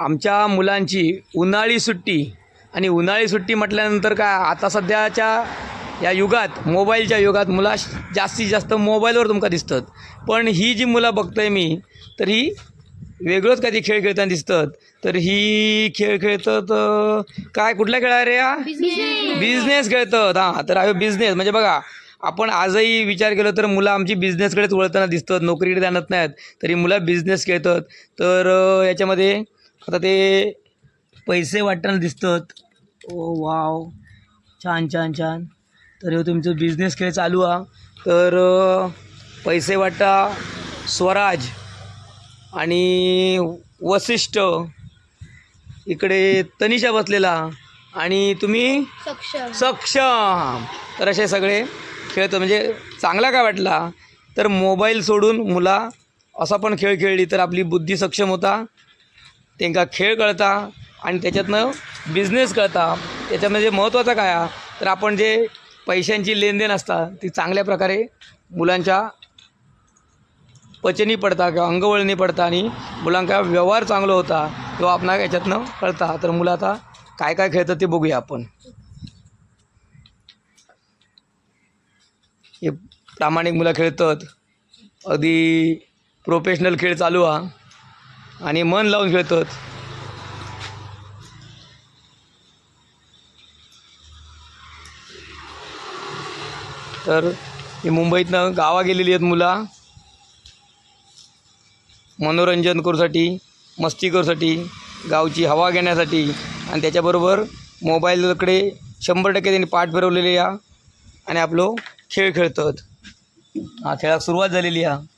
आमच्या मुलांची उन्हाळी सुट्टी आणि उन्हाळी सुट्टी म्हटल्यानंतर काय आता सध्याच्या या युगात मोबाईलच्या युगात मुला जास्तीत जास्त मोबाईलवर तुमका दिसतात. पण ही जी मुलं बघतोय मी तर ही वेगळंच काही खेळ खेळताना दिसतात. तर ही खेळ खेळतात काय कुठला खेळ आहे रे या बिझनेस खेळतात. हां तर हा बिझनेस म्हणजे बघा आपण आजही विचार केला तर मुलं आमची बिझनेसकडेच वळताना दिसतात, नोकरीकडे जाणत नाहीत तरी मुलं बिझनेस खेळतात. तर याच्यामध्ये आता ते पैसे वाटताना दिसतात. ओ वाव छान छान छान. तर हे तुमचं बिझनेस खेळ चालू आहे. तर पैसे वाटा स्वराज आणि वसिष्ठ इकडे तनिषा बसलेला आणि तुम्ही सक्षम. तर असे सगळे खेळतो. म्हणजे चांगला काय वाटला तर मोबाईल सोडून मुला असा पण खेळ खेळली तर आपली बुद्धी सक्षम होता, त्यांना खेळ कळता आणि त्याच्यातनं बिझनेस कळता. त्याच्यामध्ये महत्त्वाचं काय आहे तर आपण जे पैशांची लेनदेन असतात ती चांगल्या प्रकारे मुलांच्या पचनी पडता किंवा अंगवळणी पडता आणि मुलांचा व्यवहार चांगला होता किंवा आपणाला याच्यातनं कळता. तर मुलं आता काय काय खेळतात ते बघूया आपण. हे प्रामाणिक मुलं खेळतात, अगदी प्रोफेशनल खेळ चालू आहे आणि मन लावून खेळतात. तर ही मुंबईतनं गावा गेलेली आहेत मुलं मनोरंजन करूसाठी, मस्ती करूसाठी, गावची हवा घेण्यासाठी आणि त्याच्याबरोबर मोबाईलकडे 100% त्यांनी पाठ फिरवलेली आहे आणि आपलं खेळ खेळतात. हा खेळाला सुरुवात झालेली आहे.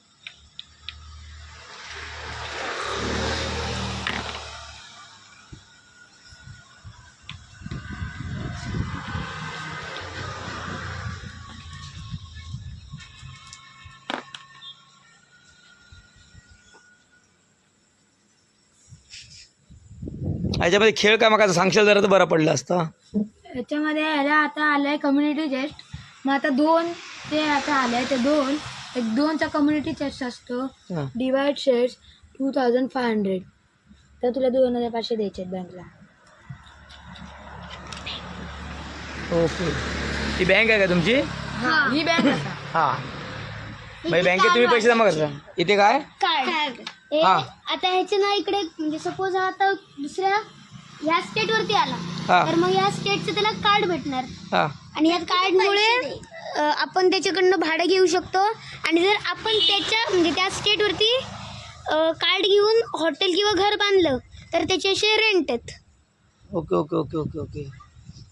ह्याच्यामध्ये खेळ काय मग सांगशाल जरा तर बरं पडलं असता. याच्यामध्ये ह्याला आता आलंय कम्युनिटी चेस्ट. मग आता दोन ते आता आलंय ते एक दोनचा कम्युनिटी चेस्ट असतो. हां डिवाइड शेअर्स 2500. तर तुला 2500 द्यायचे बँकला. ओके. ती बँक आहे का तुमची? ही बँक असा. हां म्हणजे बँकेत तुम्ही पैसे जमा करता. इथे काय कार्ड हां आता ह्याचे ना इकडे म्हणजे सपोज आता दुसऱ्या ह्या स्टेट वरती आला हां तर मग या स्टेटचं त्याला कार्ड भेटणार हां आणि या कार्डमुळे आपण त्याच्याकडनं भाडं घेऊ शकतो. आणि जर आपण त्याच्या म्हणजे त्या स्टेट वरती कार्ड घेऊन हॉटेल किंवा घर बांधलं तर त्याचे असे रेंट आहेत. Okay okay okay okay okay.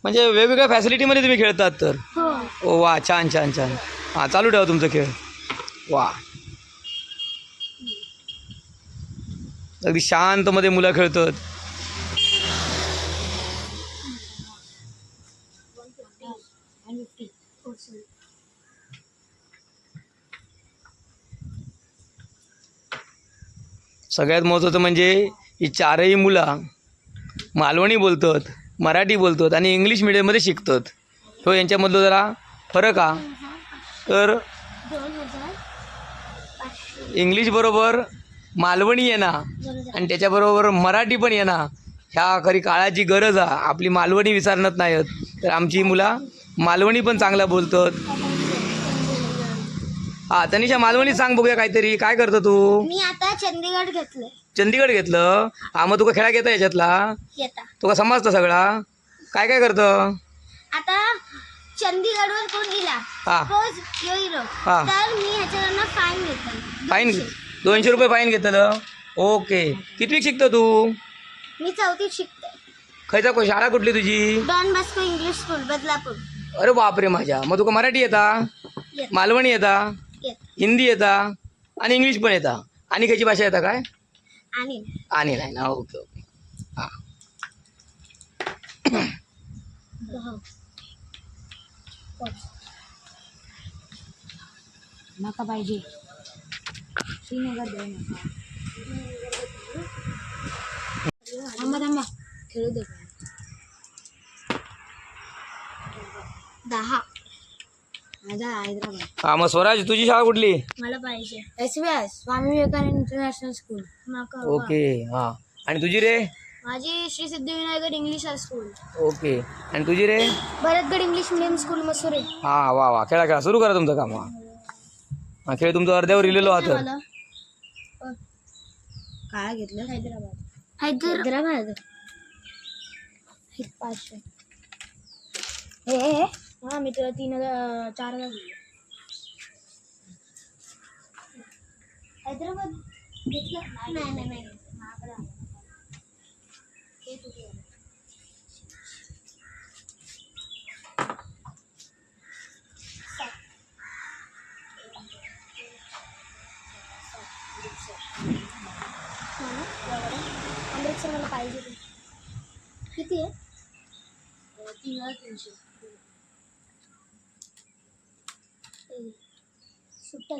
म्हणजे वेगवेगळ्या फॅसिलिटीमध्ये तुम्ही खेळतात तर. हो. ओ वा छान छान छान. हां चालू ठेवा तुमचं खेळ. वा अगदी शांतमध्ये मुलं खेळतात. सगळ्यात महत्त्वाचं म्हणजे ही चारही मुलं मालवणी बोलतात, मराठी बोलतात आणि इंग्लिश मिडियममध्ये शिकतात. हो यांच्यामधलं जरा फरक हा. तर इंग्लिश बरोबर मालवणी येणं आणि त्याच्याबरोबर मराठी पण येणं ह्या खरी काळाची गरज आहे. आपली मालवणी विसरणार नाहीत. तर आमची मुलं मालवणी पण चांगला बोलतात. हां तनिषा मालवणी सांग बघूया काहीतरी. काय करतो तू? मी आता चंदीगड घेतलंय. चंदीगड घेतलं. हां मग तुका खेळा घेता याच्यातला येता तुका समजतं सगळा. काय काय करतं? आता चंदीगडवर कोण गेला हां सपोज येईल हां तर मी ह्याच्याकडनं फाईन घेतलं. फाईन 200 रुपये फाईन घेतलं. ओके. कितवीक शिकतो तू? मी 4थीत शिकते. खयचा शाळा कुठली तुझी? Don Bosco English school Badlapur. अरे बापरे माझ्या. मग तुका मराठी येता, येत मालवणी येता, येत हिंदी येता आणि इंग्लिश पण येता आणि खयची भाषा येता काय? आणि आणि नाही ना. Okay okay. हां नका पाहिजे. श्रीनगर दे नका. थांबा खेळू दे. 10. माझा हैदराबाद. हां मग स्वराज तुझी शाळा कुठली? मला पाहिजे. SVS Swami Vivekananda international school. नका ओके. हां आणि तुझी रे? माझी Shri Siddhivinayak English school, okay. आणि तुझी रे? भरतगड इंग्लिश मिडियम स्कूल मसुरे. हां, वा वा, खेळा खेळा, सुरू करा तुमचं काम. हा खेळ तुमचं अर्ध्यावर रिलेलो आहात. काय घेतलं? हैदराबाद 500. हा मी तुला 3,000 4,000 दिले. हैदराबाद घेतलं नाही. अमृतसर मला पाहिजे. किती आहे? 3,300. सुट्टा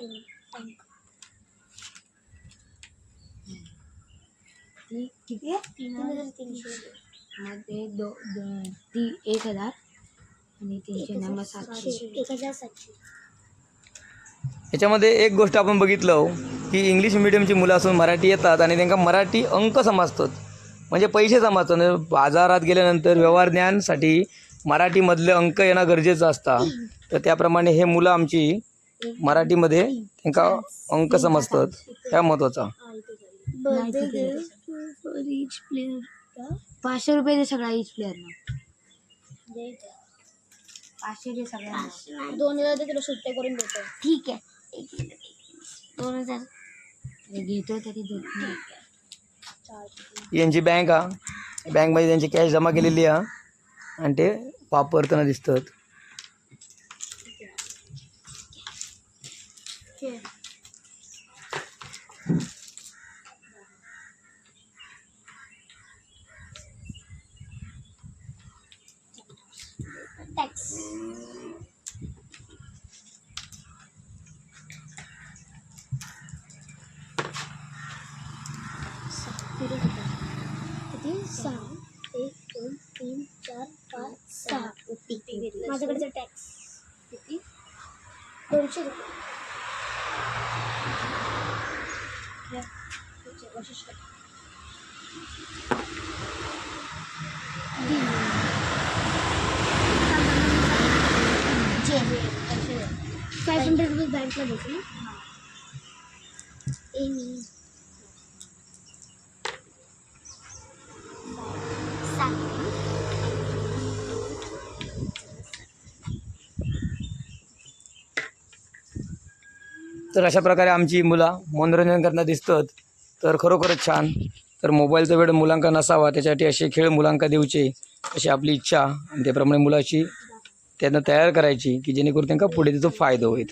किती आहे? 3,300. मग ते ती 1,000 आणि 300 मग 700. 1,700. याच्यामध्ये एक गोष्ट आपण बघितलं की इंग्लिश मिडियमची मुलं असून मराठी येतात आणि त्यांना मराठी अंक समजतात, म्हणजे पैसे समजतात. म्हणजे बाजारात गेल्यानंतर व्यवहार ज्ञानसाठी मराठीमधले अंक येणं गरजेचं असतं. तर त्याप्रमाणे हे मुलं आमची मराठीमध्ये त्यांना अंक समजतात, ह्या महत्त्वाचा. 500 रुपये दे सगळा ईच प्लेअरना. 500 दे सगळ्यांना. 2,000 ते तुला सुट्टे करून देतो. ठीक आहे. 2,000 घेतो तरी देत नाही. यांची बँक हा, बँकमध्ये त्यांची कॅश जमा केलेली आहे आणि ते वापरताना दिसतात. टॅक्स. किती? 6. 1 2 3 4 5 6. माझ्याकडचा टॅक्स किती? 200 रुपये. वशिष्ठ. 500 रुपये बँकला बसली. तर अशा प्रकारे आमची मुलं मनोरंजन करताना दिसतात. तर खरोखरच छान. तर मोबाईलचा वेळ मुलांका नसावा, त्याच्यासाठी असे खेळ मुलांका देऊचे अशी आपली इच्छा आणि त्याप्रमाणे मुलाची त्यांना तयार करायची की जेणेकरून त्यांना पुढे त्याचा फायदा होईल.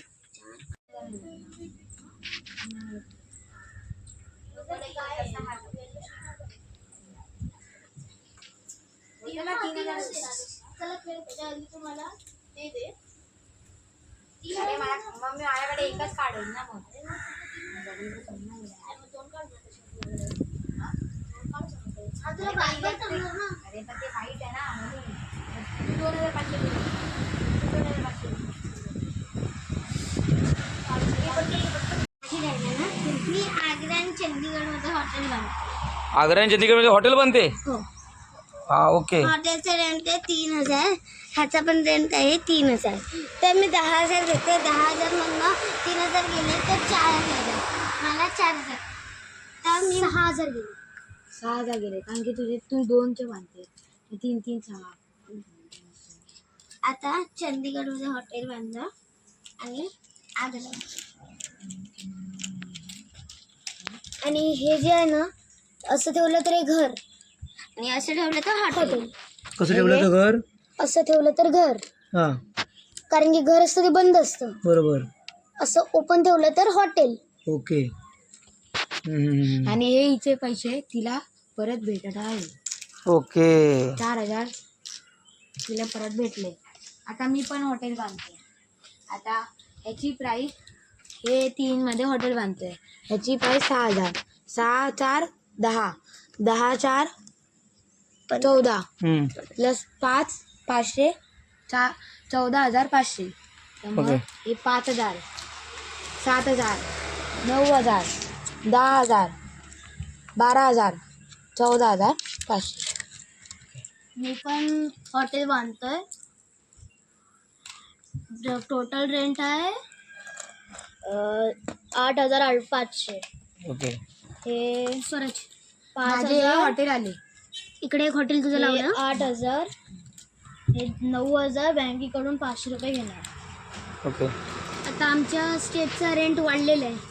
तुम्हाला ते दे. मम्मी माझ्याकडे एकच काढेल ना मग. अरे पण ते वाईट आहे ना म्हणून 2,500 मी आग्रा आणि चंदीगडमध्ये हॉटेल बनवते. आग्रा आणि चंदीगडमध्ये हॉटेल बनते? हो. हां, ओके. हॉटेलचं रेंट आहे 3,000. ह्याचा पण रेंट आहे 3,000. तर मी 10,000 घेते. 10,000 मधनं 3,000 गेले तर 4,000. मला 4,000. तर मी 6,000 गेले. 6,000 गेले कारण की तू 2चे बांधते. 3 3 6. आता चंदीगडमध्ये हॉटेल बांधलं आणि आग्रा. आणि हे जे आहे ना, असं ठेवलं तर हे घर आणि असं ठेवलं तर हॉटेल. कसं ठेवलं तर घर? असं ठेवलं तर घर, हां, कारण की घर असतं ते बंद असतं. बरोबर. असं ओपन ठेवलं तर हॉटेल. ओके. आणि हे हिचे पैसे तिला परत भेटत आहे. ओके. 4,000 तिला परत भेटले. आता मी पण हॉटेल बांधते. आता ह्याची प्राईस, हे 3 मध्ये हॉटेल बांधते. ह्याची प्राईस 6,000. 6 4 10. 10 4 14 प्लस 5 500 14,500. त्यामुळे हे 5,000 7,000 9,000 10,000 12,000 14,000 500. मी पण हॉटेल बांधतोय. टोटल रेंट आहे 8,500. ओके. हे स्वराज माझे हे 5,000. हॉटेल आले. इकडे एक हॉटेल तुझं लावलं. 8,000. हे 9,000. बँकेकडून 500 रुपये घेणार. ओके. आता आमच्या स्टेजचा रेंट वाढलेला आहे.